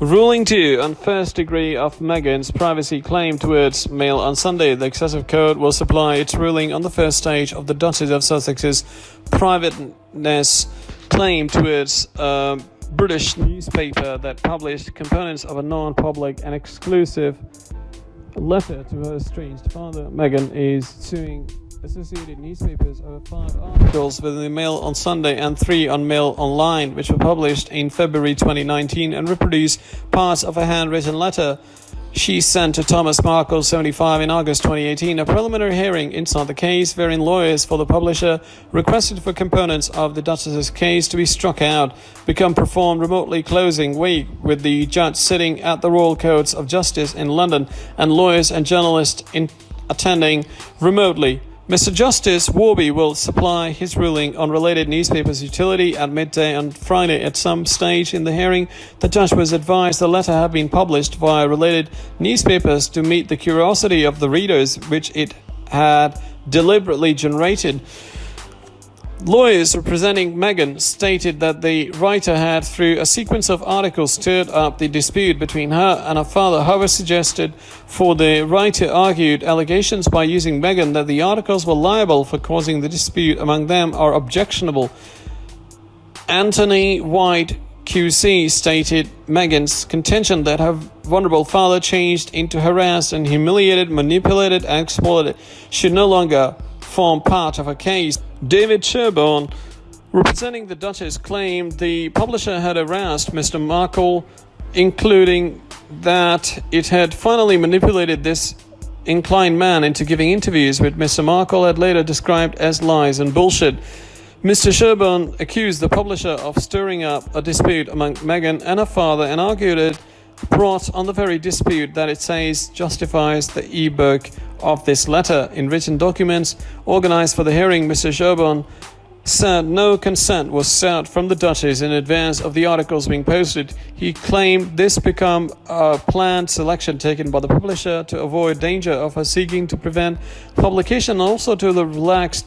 Ruling 2 on first degree of Meghan's privacy claim towards Mail on Sunday. The excessive court will supply its ruling on the first stage of the Duchess of Sussex's privateness claim towards a British newspaper that published components of a non-public and exclusive letter to her estranged father. Meghan is suing Associated Newspapers over 5 articles within the Mail on Sunday and 3 on Mail Online, which were published in February 2019 and reproduce parts of a handwritten letter she sent to Thomas Markle, 75, in August 2018. A preliminary hearing inside the case, wherein lawyers for the publisher requested for components of the Duchess's case to be struck out, become performed remotely closing week, with the judge sitting at the Royal Courts of Justice in London and lawyers and journalists attending remotely. Mr. Justice Warby will supply his ruling on related newspapers' utility at midday on Friday. At some stage in the hearing, the judge was advised the letter had been published via related newspapers to meet the curiosity of the readers, which it had deliberately generated. Lawyers representing Meghan stated that the writer had, through a sequence of articles, stirred up the dispute between her and her father. However, suggested for the writer argued allegations by using Meghan that the articles were liable for causing the dispute among them are objectionable. Anthony White QC stated Meghan's contention that her vulnerable father changed into harassed and humiliated, manipulated and exploited should no longer form part of a case. David Sherborne, representing the Duchess, claimed the publisher had harassed Mr. Markle, including that it had finally manipulated this inclined man into giving interviews which Mr. Markle had later described as lies and bullshit. Mr. Sherborne accused the publisher of stirring up a dispute among Meghan and her father and argued it brought on the very dispute that it says justifies the e-book of this letter. In written documents organized for the hearing, Mr. Sherborne said no consent was sought from the Duchess in advance of the articles being posted. He claimed this became a planned selection taken by the publisher to avoid danger of her seeking to prevent publication, and also to relax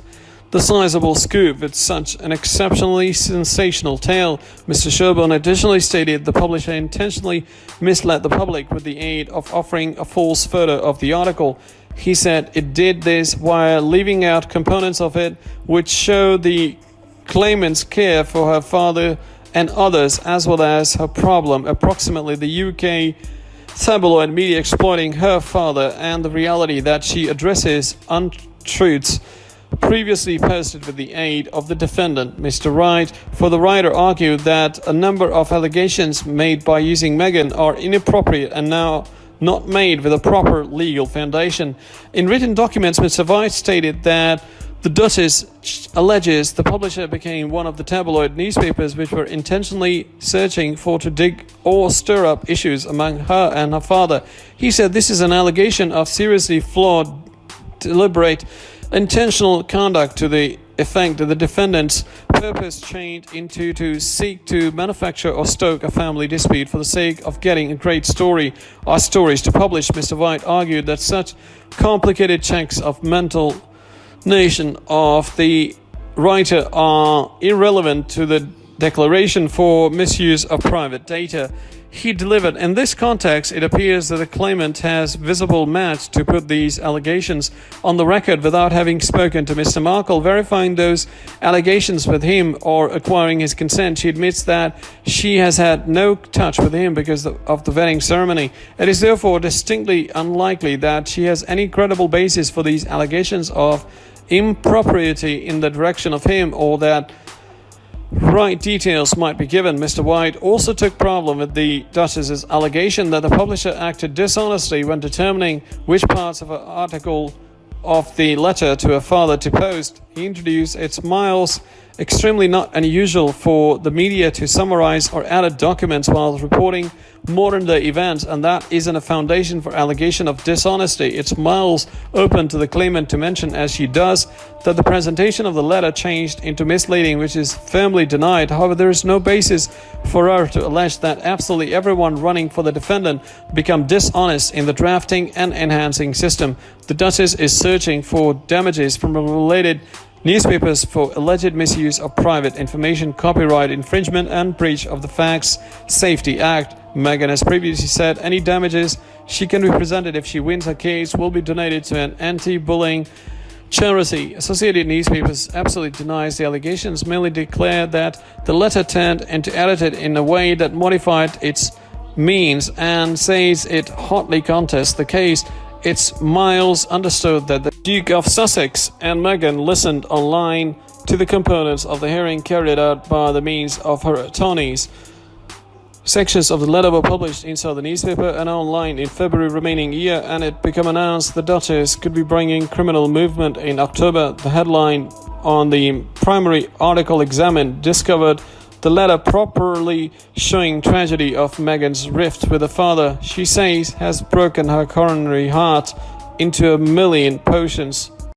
the sizable scoop with such an exceptionally sensational tale. Mr. Sherborne additionally stated the publisher intentionally misled the public with the aid of offering a false photo of the article. He said it did this while leaving out components of it which show the claimant's care for her father and others, as well as her problem, approximately the UK tabloid media exploiting her father, and the reality that she addresses untruths previously posted with the aid of the defendant. Mr. Wright, for the writer, argued that a number of allegations made by using Meghan are inappropriate and now not made with a proper legal foundation. In written documents, Mr. Wright stated that the Duchess alleges the publisher became one of the tabloid newspapers which were intentionally searching for to dig or stir up issues among her and her father. He said this is an allegation of seriously flawed, deliberate, intentional conduct to the effect that the defendant's purpose changed into to seek to manufacture or stoke a family dispute for the sake of getting a great story or stories to publish. Mr. White argued that such complicated checks of mental nation of the writer are irrelevant to the declaration for misuse of private data he delivered. In this context, it appears that the claimant has visible match to put these allegations on the record without having spoken to Mr. Markle, verifying those allegations with him or acquiring his consent. She admits that she has had no touch with him because of the wedding ceremony. It is therefore distinctly unlikely that she has any credible basis for these allegations of impropriety in the direction of him, or that right details might be given. Mr. White also took problem with the Duchess's allegation that the publisher acted dishonestly when determining which parts of an article of the letter to her father to post. He introduced its miles extremely not unusual for the media to summarize or edit documents while reporting modern day events, and that isn't a foundation for allegation of dishonesty. It's miles open to the claimant to mention, as she does, that the presentation of the letter changed into misleading, which is firmly denied. However, there is no basis for her to allege that absolutely everyone running for the defendant become dishonest in the drafting and enhancing system. The Duchess is searching for damages from related newspapers for alleged misuse of private information, copyright infringement, and breach of the Facts Safety Act. Meghan has previously said any damages she can be presented if she wins her case will be donated to an anti-bullying charity. Associated Newspapers absolutely denies the allegations, merely declared that the letter turned into edited in a way that modified its means, and says it hotly contests the case. It's Miles understood that the Duke of Sussex and Meghan listened online to the components of the hearing carried out by the means of her attorneys. Sections of the letter were published inside the newspaper and online in February remaining year, and it became announced the Duchess could be bringing criminal movement in October. The headline on the primary article examined discovered the letter properly showing tragedy of Meghan's rift with her father. She says has broken her coronary heart into a million portions.